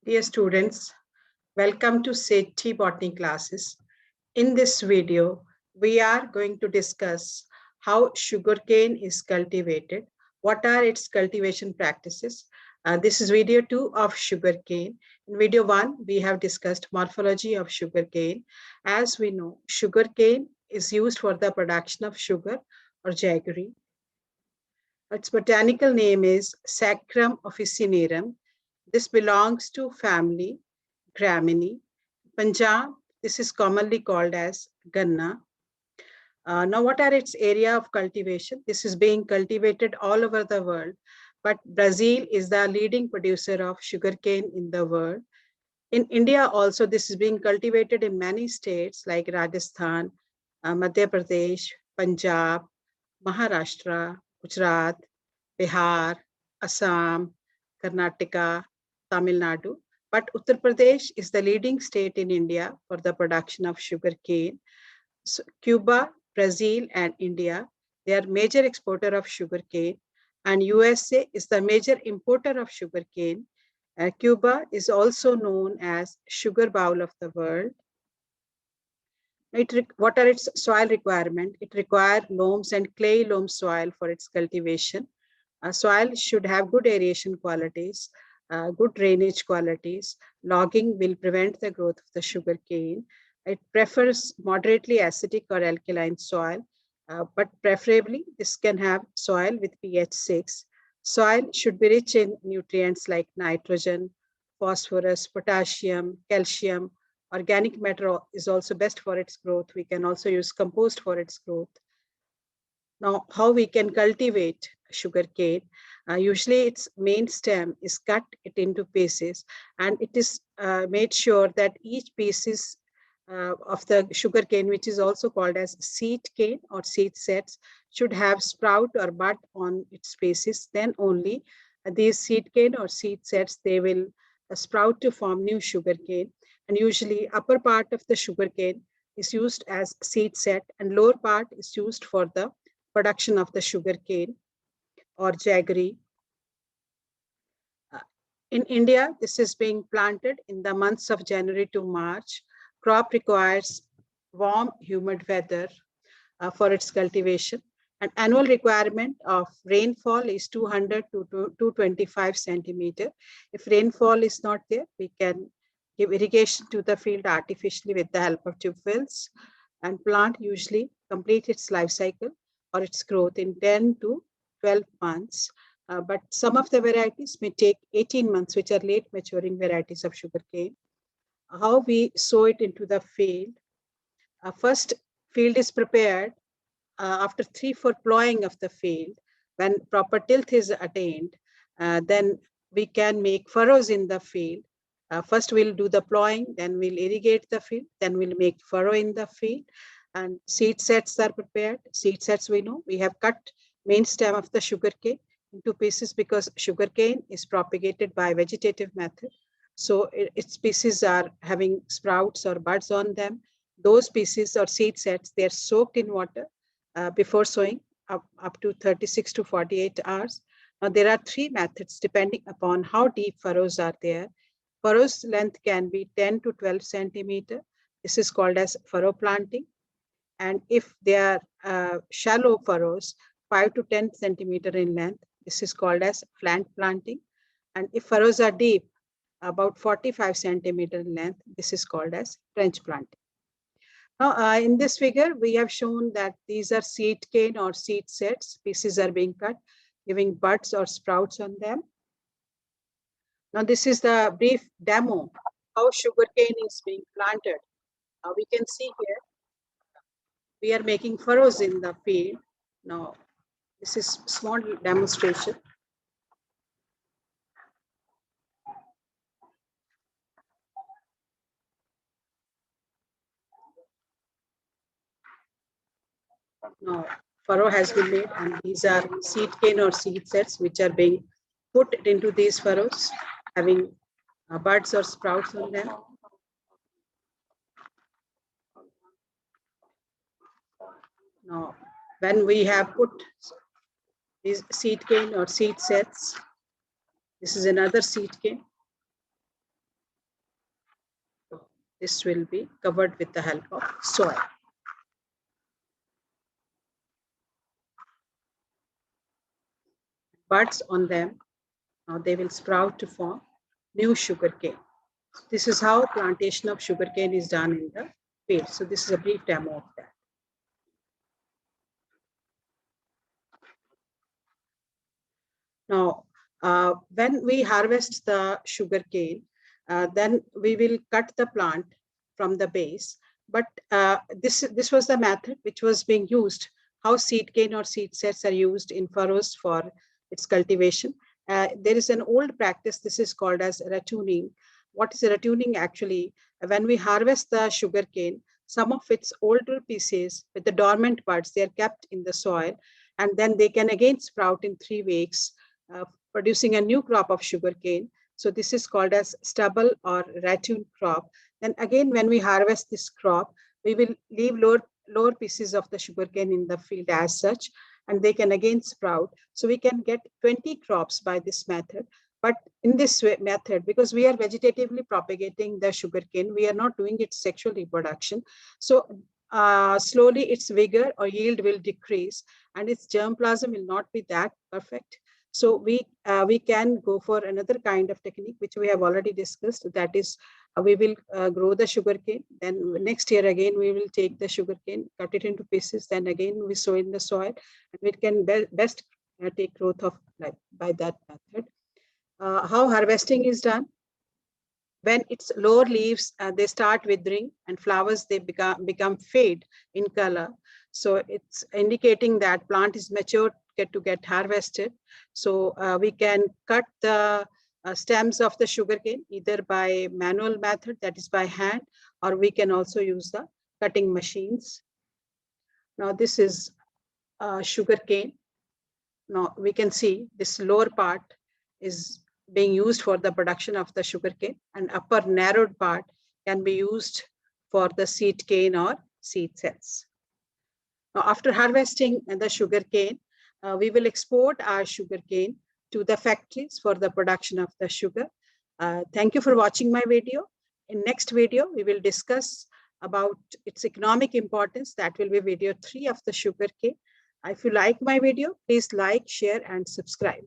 Dear students, welcome to SETI Botany classes. In this video, we are going to discuss how sugarcane is cultivated, what are its cultivation practices. This is video 2 of sugarcane. In video 1, we have discussed morphology of sugarcane. As we know, sugarcane is used for the production of sugar or jaggery. Its botanical name is Saccharum officinarum. This belongs to family Gramini. Punjab, this is commonly called as Ganna. Now, what are its area of cultivation? This is being cultivated all over the world, but Brazil is the leading producer of sugarcane in the world. In India also, this is being cultivated in many states like Rajasthan, Madhya Pradesh, Punjab, Maharashtra, Gujarat, Bihar, Assam, Karnataka, Tamil Nadu. But Uttar Pradesh is the leading state in India for the production of sugarcane. So Cuba, Brazil, and India, they are major exporter of sugarcane, and USA is the major importer of sugarcane. Cuba is also known as sugar bowl of the world. What are its soil requirement? It requires loams and clay loam soil for its cultivation. Soil should have good aeration qualities, good drainage qualities. Logging will prevent the growth of the sugar cane. It prefers moderately acidic or alkaline soil, but preferably this can have soil with pH 6. Soil should be rich in nutrients like nitrogen, phosphorus, potassium, calcium. Organic matter is also best for its growth. We can also use compost for its growth. Now, how we can cultivate sugarcane? Usually, its main stem is cut it into pieces, and it is made sure that each piece of the sugarcane, which is also called as seed cane or seed sets, should have sprout or bud on its bases. Then only these seed cane or seed sets they will sprout to form new sugarcane. And usually, upper part of the sugarcane is used as seed set, and lower part is used for the production of the sugarcane or jaggery. In India, this is being planted in the months of January to March. Crop requires warm, humid weather for its cultivation. An annual requirement of rainfall is 200 to 225 centimeter. If rainfall is not there, we can give irrigation to the field artificially with the help of tube wells, and plant usually complete its life cycle or its growth in 10 to 12 months. But some of the varieties may take 18 months, which are late maturing varieties of sugarcane. How we sow it into the field? First, field is prepared after 3-4 plowing of the field. When proper tilth is attained, then we can make furrows in the field. First, we'll do the plowing, then we'll irrigate the field, then we'll make furrow in the field, and seed sets are prepared. Seed sets, we know, we have cut main stem of the sugarcane into pieces because sugarcane is propagated by vegetative method. So its pieces are having sprouts or buds on them. Those pieces or seed sets, they're soaked in water before sowing up to 36 to 48 hours. Now, there are 3 methods depending upon how deep furrows are there. Furrows length can be 10 to 12 centimeter. This is called as furrow planting. And if they are shallow furrows, 5 to 10 centimeter in length, this is called as flank planting. And if furrows are deep, about 45 centimeter in length, this is called as trench planting. Now, in this figure, we have shown that these are seed cane or seed sets. Pieces are being cut, giving buds or sprouts on them. Now, this is the brief demo how sugarcane is being planted. We can see here, we are making furrows in the field. Now, this is small demonstration. Now, furrow has been made, and these are seed cane or seed sets which are being put into these furrows, having buds or sprouts on them. Now, when we have put these seed cane or seed sets, this is another seed cane. this will be covered with the help of soil. Buds on them, now they will sprout to form new sugarcane. This is how plantation of sugarcane is done in the field. So this is a brief demo of that. Now, when we harvest the sugarcane, then we will cut the plant from the base. But this was the method which was being used, how seed cane or seed sets are used in furrows for its cultivation. There is an old practice, this is called as retuning. What is retuning actually? When we harvest the sugarcane, some of its older pieces with the dormant buds, they are kept in the soil, and then they can again sprout in 3 weeks, producing a new crop of sugarcane. So this is called as stubble or ratune crop. Then again, when we harvest this crop, we will leave lower pieces of the sugarcane in the field as such, and they can again sprout. So we can get 20 crops by this method. But in this method, because we are vegetatively propagating the sugarcane, we are not doing its sexual reproduction. So slowly its vigor or yield will decrease, and its germplasm will not be that perfect. So we can go for another kind of technique, which we have already discussed. That is, we will grow the sugarcane. Then next year again, we will take the sugarcane, cut it into pieces. Then again, we sow in the soil, and we can best take growth of like by that method. How harvesting is done? When its lower leaves, they start withering, and flowers, they become fade in color. So it's indicating that plant is mature to get harvested. So we can cut the stems of the sugarcane either by manual method, that is by hand, or we can also use the cutting machines. Now this is sugarcane. Now we can see this lower part is being used for the production of the sugarcane, and upper narrowed part can be used for the seed cane or seed sets. Now, after harvesting the sugarcane, we will export our sugarcane to the factories for the production of the sugar. Thank you for watching my video. In next video, we will discuss about its economic importance. That will be video 3 of the sugarcane. If you like my video, please like, share, and subscribe.